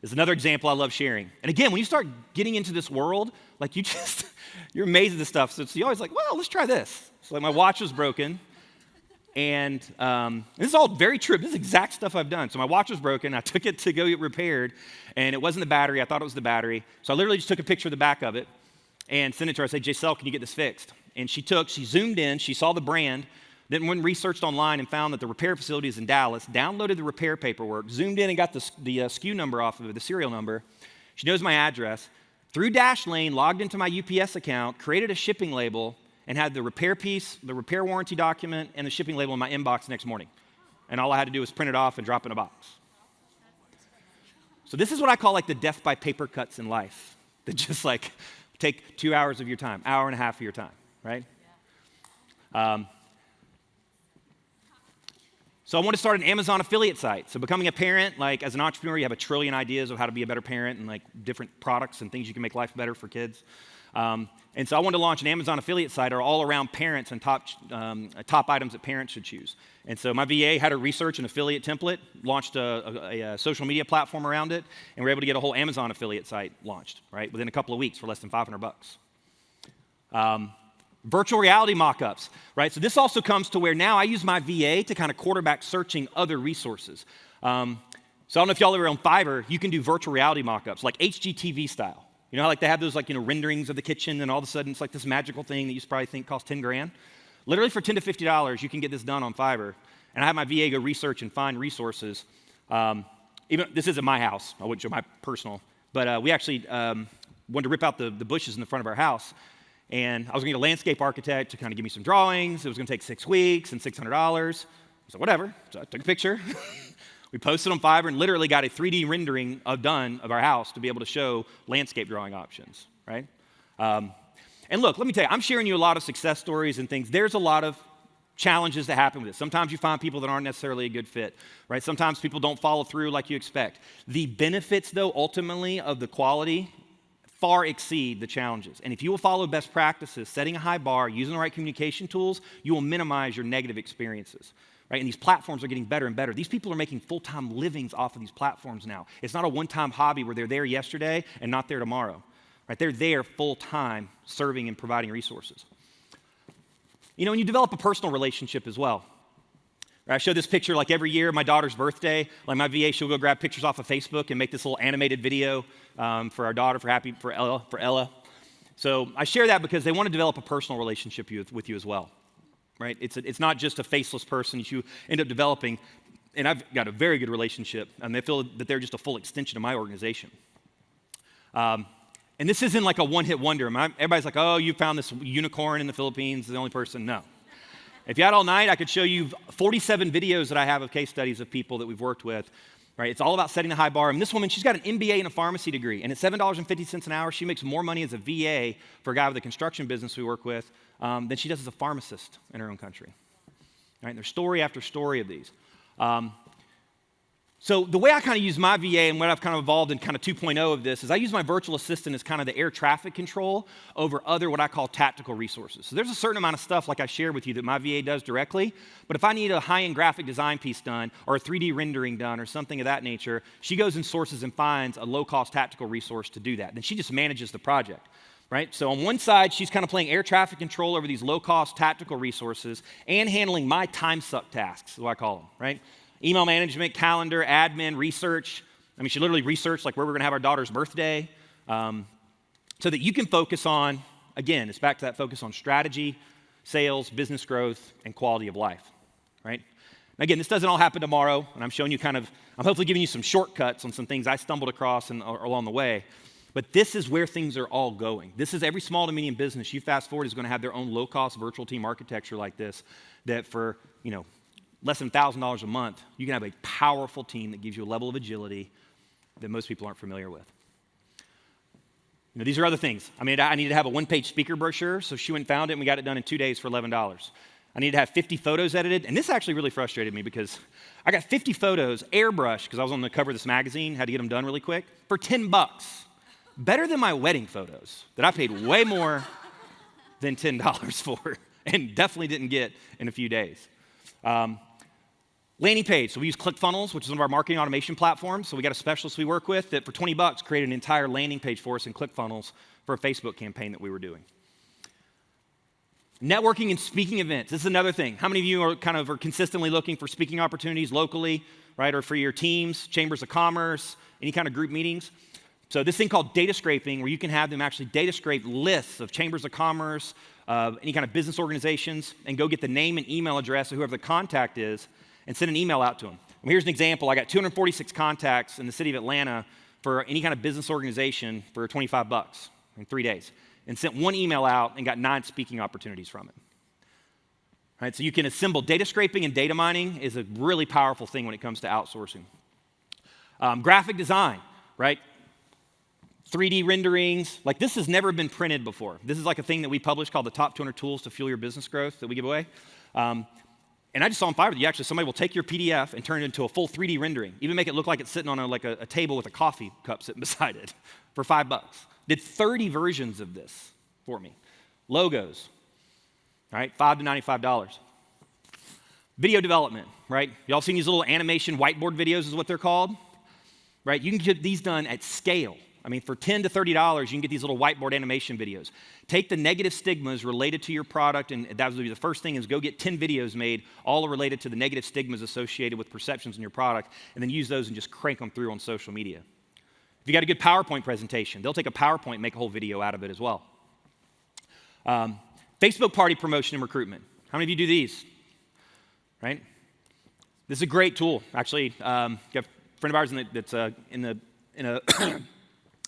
There's another example I love sharing. And again, when you start getting into this world, like you're amazed at this stuff. So you're always like, well, let's try this. So like my watch was broken. And this is all very true. This is exact stuff I've done. So my watch was broken. I took it to go get repaired. And it wasn't the battery. I thought it was the battery. So I literally just took a picture of the back of it and sent it to her. I said, Giselle, can you get this fixed? And she zoomed in. She saw the brand. Then went and researched online and found that the repair facility is in Dallas, downloaded the repair paperwork, zoomed in and got the SKU number off of it, the serial number. She knows my address. Through Dashlane, logged into my UPS account, created a shipping label, and had the repair piece, the repair warranty document, and the shipping label in my inbox next morning. And all I had to do was print it off and drop it in a box. So this is what I call like the death by paper cuts in life that just like take 2 hours of your time, hour and a half of your time, right? So I want to start an Amazon affiliate site. So becoming a parent, like as an entrepreneur, you have a trillion ideas of how to be a better parent and like different products and things you can make life better for kids. And so I wanted to launch an Amazon affiliate site all around parents and top items that parents should choose. And so my VA had to research an affiliate template, launched a social media platform around it, and we were able to get a whole Amazon affiliate site launched, right, within a couple of weeks for less than $500. Virtual reality mock-ups, right? So this also comes to where now I use my VA to kind of quarterback searching other resources. So I don't know if y'all ever on Fiverr, you can do virtual reality mock-ups, like HGTV style. You know how like they have those like, renderings of the kitchen and all of a sudden it's like this magical thing that you probably think costs 10 grand. Literally for $10 to $50, you can get this done on Fiverr. And I have my VA go research and find resources. Even this isn't my house, I wouldn't show my personal, but we actually wanted to rip out the bushes in the front of our house. And I was going to get a landscape architect to kind of give me some drawings. It was going to take 6 weeks and $600. So whatever. So I took a picture. We posted on Fiverr and literally got a 3D rendering of our house to be able to show landscape drawing options, right? And look, let me tell you, I'm sharing you a lot of success stories and things. There's a lot of challenges that happen with it. Sometimes you find people that aren't necessarily a good fit, right? Sometimes people don't follow through like you expect. The benefits, though, ultimately of the quality far exceed the challenges. And if you will follow best practices, setting a high bar, using the right communication tools, you will minimize your negative experiences, right? And these platforms are getting better and better. These people are making full-time livings off of these platforms now. It's not a one-time hobby where they're there yesterday and not there tomorrow, right? They're there full-time serving and providing resources. And you develop a personal relationship as well. I show this picture like every year, my daughter's birthday. Like my VA, she'll go grab pictures off of Facebook and make this little animated video for our daughter, for Ella. So I share that because they want to develop a personal relationship with you as well, right? It's not just a faceless person that you end up developing. And I've got a very good relationship, and they feel that they're just a full extension of my organization. And this isn't like a one-hit wonder. Everybody's like, oh, you found this unicorn in the Philippines, the only person. No. If you had all night, I could show you 47 videos that I have of case studies of people that we've worked with, right? It's all about setting the high bar. And this woman, she's got an MBA and a pharmacy degree. And at $7.50 an hour, she makes more money as a VA for a guy with a construction business we work with than she does as a pharmacist in her own country. Right? And there's story after story of these. So the way I kind of use my VA and what I've kind of evolved in kind of 2.0 of this is I use my virtual assistant as kind of the air traffic control over other what I call tactical resources. So there's a certain amount of stuff like I shared with you that my VA does directly, but if I need a high-end graphic design piece done or a 3D rendering done or something of that nature, she goes and sources and finds a low-cost tactical resource to do that. Then she just manages the project. Right? So on one side, she's kind of playing air traffic control over these low-cost tactical resources and handling my time suck tasks, is what I call them, right? Email management, calendar, admin, research. I mean, she literally researched like where we're going to have our daughter's birthday so that you can focus on, again, it's back to that focus on strategy, sales, business growth, and quality of life, right? And again, this doesn't all happen tomorrow, and I'm showing you I'm hopefully giving you some shortcuts on some things I stumbled across along the way. But this is where things are all going. This is every small to medium business you fast forward is going to have their own low-cost virtual team architecture like this that for, less than $1,000 a month, you can have a powerful team that gives you a level of agility that most people aren't familiar with. These are other things. I needed to have a one-page speaker brochure, so she went and found it, and we got it done in 2 days for $11. I needed to have 50 photos edited, and this actually really frustrated me because I got 50 photos airbrushed because I was on the cover of this magazine, had to get them done really quick, for $10. better than my wedding photos that I paid way more than $10 for and definitely didn't get in a few days. Landing page. So we use ClickFunnels, which is one of our marketing automation platforms. So we got a specialist we work with that for $20 created an entire landing page for us in ClickFunnels for a Facebook campaign that we were doing. Networking and speaking events. This is another thing. How many of you are consistently looking for speaking opportunities locally, right, or for your teams, chambers of commerce, any kind of group meetings? So this thing called data scraping, where you can have them actually data scrape lists of chambers of commerce, any kind of business organizations, and go get the name and email address of whoever the contact is, and send an email out to them. Well, here's an example. I got 246 contacts in the city of Atlanta for any kind of business organization for $25 in 3 days, and sent one email out and got 9 speaking opportunities from it. All right, so you can assemble data scraping, and data mining is a really powerful thing when it comes to outsourcing. Graphic design, right? 3D renderings. Like, this has never been printed before. This is like a thing that we publish called the Top 200 Tools to Fuel Your Business Growth that we give away. And I just saw on Fiverr that somebody will take your PDF and turn it into a full 3D rendering, even make it look like it's sitting on a table with a coffee cup sitting beside it for $5. Did 30 versions of this for me. Logos, all right, $5 to $95. Video development, right? Y'all seen these little animation whiteboard videos is what they're called, right? You can get these done at scale. I mean, for $10 to $30, you can get these little whiteboard animation videos. Take the negative stigmas related to your product, and that would be the first thing, is go get 10 videos made, all related to the negative stigmas associated with perceptions in your product, and then use those and just crank them through on social media. If you got a good PowerPoint presentation, they'll take a PowerPoint and make a whole video out of it as well. Facebook party promotion and recruitment. How many of you do these? Right? This is a great tool. Actually, got a friend of ours that's in a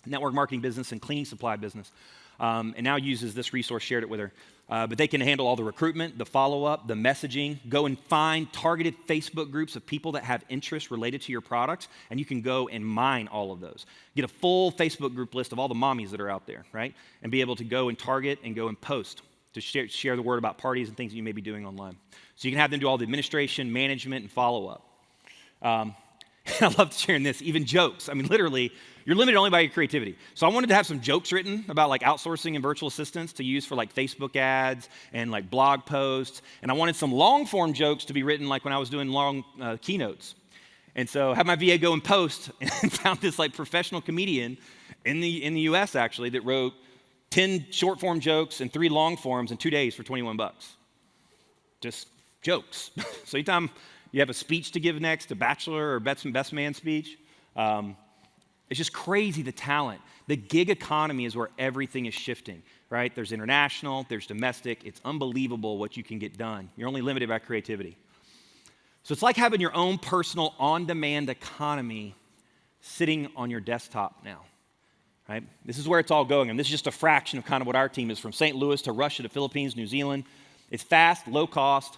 network marketing business and cleaning supply business, and now uses this resource, shared it with her. But they can handle all the recruitment, the follow-up, the messaging. Go and find targeted Facebook groups of people that have interests related to your products, and you can go and mine all of those. Get a full Facebook group list of all the mommies that are out there, right? And be able to go and target and go and post to share the word about parties and things that you may be doing online. So you can have them do all the administration, management, and follow-up. I love sharing this, even jokes. I mean, literally, you're limited only by your creativity. So I wanted to have some jokes written about like outsourcing and virtual assistants to use for like Facebook ads and like blog posts. And I wanted some long form jokes to be written like when I was doing long keynotes. And so I had my VA go and post and found this like professional comedian in the US actually that wrote 10 short form jokes and 3 long forms in 2 days for $21. Just jokes. So anytime you have a speech to give next, a bachelor or best man speech. It's just crazy, the talent. The gig economy is where everything is shifting, right? There's international, there's domestic. It's unbelievable what you can get done. You're only limited by creativity. So it's like having your own personal on-demand economy sitting on your desktop now, right? This is where it's all going. And this is just a fraction of kind of what our team is, from St. Louis to Russia to Philippines, New Zealand. It's fast, low cost,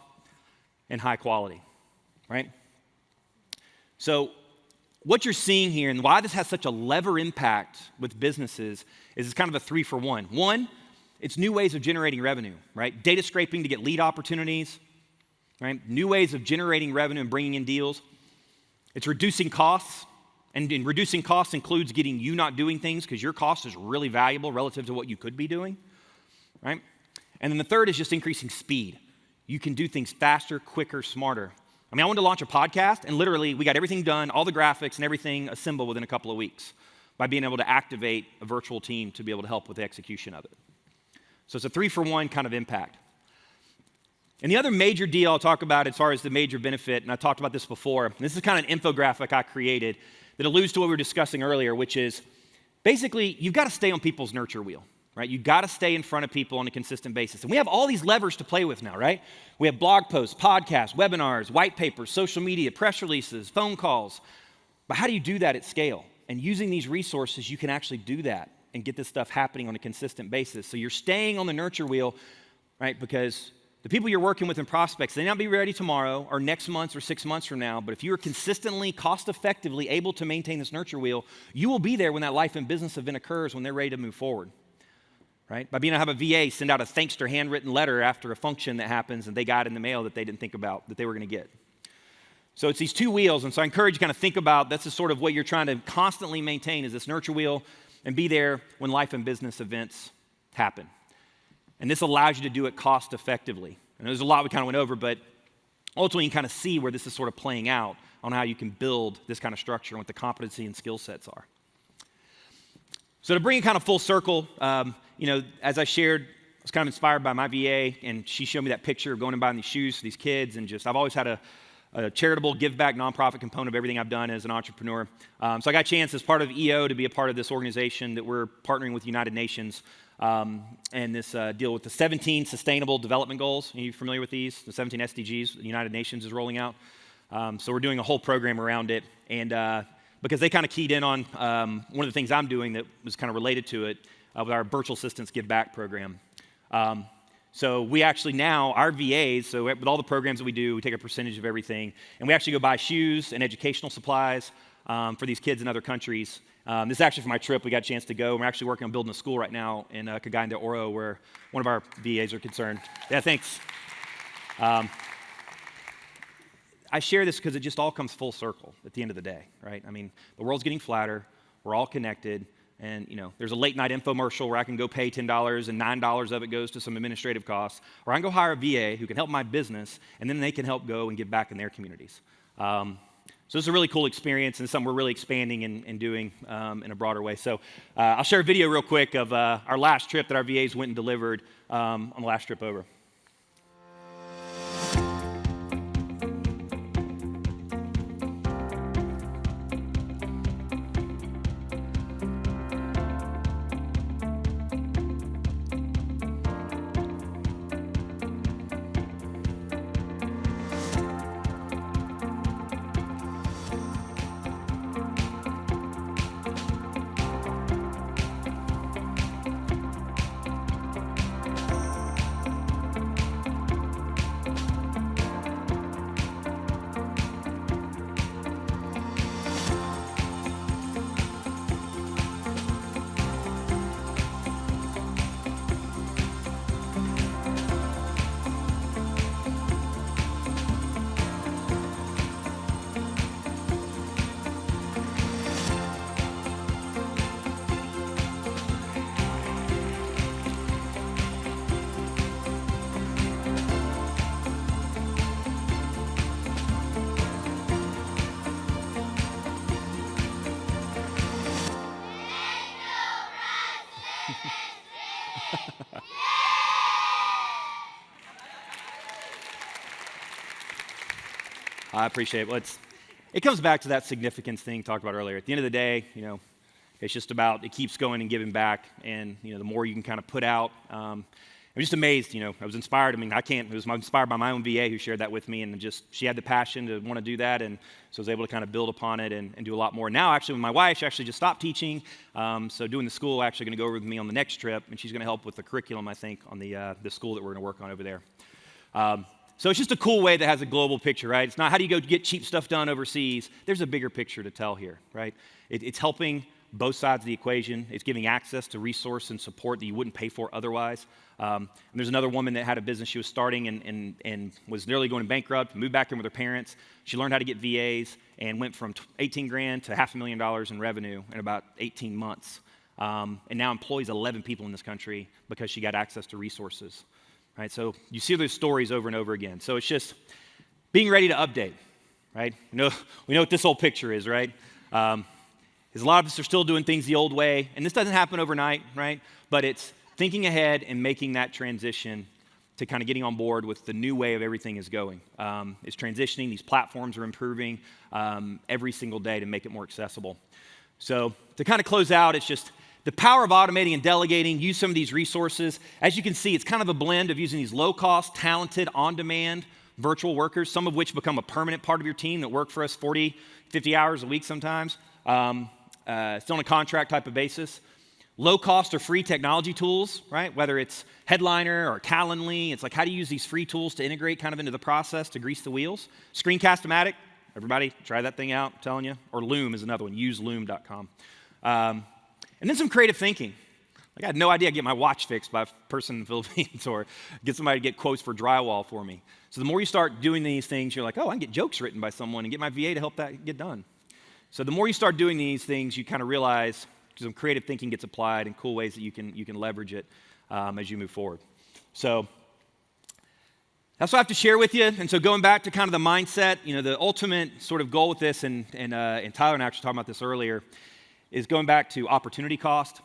and high quality. Right? So what you're seeing here and why this has such a lever impact with businesses is it's kind of a 3-for-1. One, it's new ways of generating revenue, right? Data scraping to get lead opportunities, right? New ways of generating revenue and bringing in deals. It's reducing costs, and in reducing costs includes getting you not doing things because your cost is really valuable relative to what you could be doing, right? And then the third is just increasing speed. You can do things faster, quicker, smarter. I mean, I wanted to launch a podcast, and literally we got everything done, all the graphics and everything assembled within a couple of weeks by being able to activate a virtual team to be able to help with the execution of it. So it's a 3-for-1 kind of impact. And the other major deal I'll talk about as far as the major benefit, and I talked about this before, and this is kind of an infographic I created that alludes to what we were discussing earlier, which is basically you've got to stay on people's nurture wheel. Right? You've got to stay in front of people on a consistent basis. And we have all these levers to play with now, right? We have blog posts, podcasts, webinars, white papers, social media, press releases, phone calls. But how do you do that at scale? And using these resources, you can actually do that and get this stuff happening on a consistent basis. So you're staying on the nurture wheel, right? Because the people you're working with and prospects, they may not be ready tomorrow or next month or 6 months from now, but if you are consistently, cost-effectively able to maintain this nurture wheel, you will be there when that life and business event occurs, when they're ready to move forward. Right? By being able to have a VA send out a thanks to handwritten letter after a function that happens and they got in the mail that they didn't think about that they were going to get. So it's these 2 wheels, and so I encourage you to kind of think about that's the sort of what you're trying to constantly maintain is this nurture wheel and be there when life and business events happen. And this allows you to do it cost effectively. And there's a lot we kind of went over, but ultimately you can kind of see where this is sort of playing out on how you can build this kind of structure and what the competency and skill sets are. So to bring it kind of full circle, as I shared, I was kind of inspired by my VA, and she showed me that picture of going and buying these shoes for these kids, and I've always had a charitable, give-back, nonprofit component of everything I've done as an entrepreneur. So I got a chance as part of EO to be a part of this organization that we're partnering with the United Nations, and this deal with the 17 Sustainable Development Goals. Are you familiar with these? The 17 SDGs the United Nations is rolling out. So we're doing a whole program around it, and because they kind of keyed in on one of the things I'm doing that was kind of related to it with our Virtual Assistants Give Back program. So we actually now, our VAs, so with all the programs that we do, we take a percentage of everything, and we actually go buy shoes and educational supplies for these kids in other countries. This is actually for my trip. We got a chance to go. We're actually working on building a school right now in Cagayan de Oro where one of our VAs are concerned. Yeah, thanks. I share this because it just all comes full circle at the end of the day, right? I mean, the world's getting flatter. We're all connected. And, there's a late night infomercial where I can go pay $10 and $9 of it goes to some administrative costs. Or I can go hire a VA who can help my business, and then they can help go and give back in their communities. So this is a really cool experience and something we're really expanding and doing in a broader way. So I'll share a video real quick of our last trip that our VAs went and delivered on the last trip over. I appreciate it. Well, it comes back to that significance thing talked about earlier. At the end of the day, it's just about, it keeps going and giving back, and, the more you can kind of put out. I'm just amazed, I was inspired. I was inspired by my own VA who shared that with me, and she had the passion to want to do that, and so I was able to kind of build upon it and do a lot more. Now, actually, with my wife, she actually just stopped teaching, so doing the school, actually going to go over with me on the next trip, and she's going to help with the curriculum, I think, on the school that we're going to work on over there. So it's just a cool way that has a global picture, right? It's not how do you go get cheap stuff done overseas. There's a bigger picture to tell here, right? It's helping both sides of the equation. It's giving access to resource and support that you wouldn't pay for otherwise. And there's another woman that had a business she was starting and was nearly going bankrupt, moved back in with her parents. She learned how to get VAs and went from 18 grand to $500,000 in revenue in about 18 months. And now employs 11 people in this country because she got access to resources. Right, so you see those stories over and over again. So it's just being ready to update, right? We know what this whole picture is, right? Because a lot of us are still doing things the old way, and this doesn't happen overnight, right? But it's thinking ahead and making that transition to kind of getting on board with the new way of everything is going. It's transitioning. These platforms are improving every single day to make it more accessible. So to kind of close out, it's just the power of automating and delegating, use some of these resources. As you can see, it's kind of a blend of using these low-cost, talented, on-demand virtual workers, some of which become a permanent part of your team that work for us 40, 50 hours a week sometimes. It's on a contract type of basis. Low-cost or free technology tools, right? Whether it's Headliner or Calendly, it's like how do you use these free tools to integrate kind of into the process to grease the wheels? Screencast-O-Matic, everybody try that thing out, I'm telling you. Or Loom is another one, use loom.com. And then some creative thinking. Like I had no idea I'd get my watch fixed by a person in the Philippines or get somebody to get quotes for drywall for me. So the more you start doing these things, you're like, oh, I can get jokes written by someone and get my VA to help that get done. So the more you start doing these things, you kind of realize some creative thinking gets applied and cool ways that you can leverage it as you move forward. So that's what I have to share with you. And so going back to kind of the mindset, the ultimate sort of goal with this, and Tyler and I actually talking about this earlier, is going back to opportunity cost.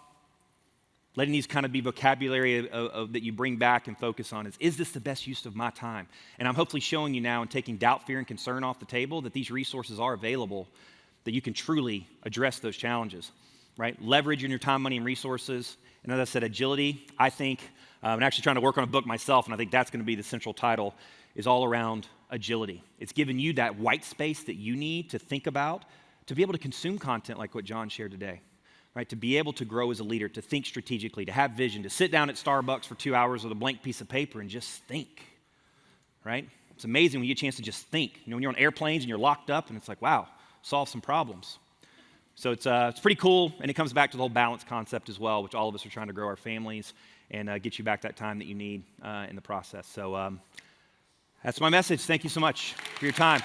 Letting these kind of be vocabulary that you bring back and focus on is this the best use of my time? And I'm hopefully showing you now and taking doubt, fear, and concern off the table that these resources are available, that you can truly address those challenges, right? Leveraging your time, money, and resources. And as I said, agility, I think, I'm actually trying to work on a book myself, and I think that's going to be the central title, is all around agility. It's giving you that white space that you need to think about, to be able to consume content like what John shared today. Right, to be able to grow as a leader, to think strategically, to have vision, to sit down at Starbucks for 2 hours with a blank piece of paper and just think, right? It's amazing when you get a chance to just think. When you're on airplanes and you're locked up and it's like, wow, solve some problems. So it's pretty cool, and it comes back to the whole balance concept as well, which all of us are trying to grow our families and get you back that time that you need in the process. So that's my message. Thank you so much for your time.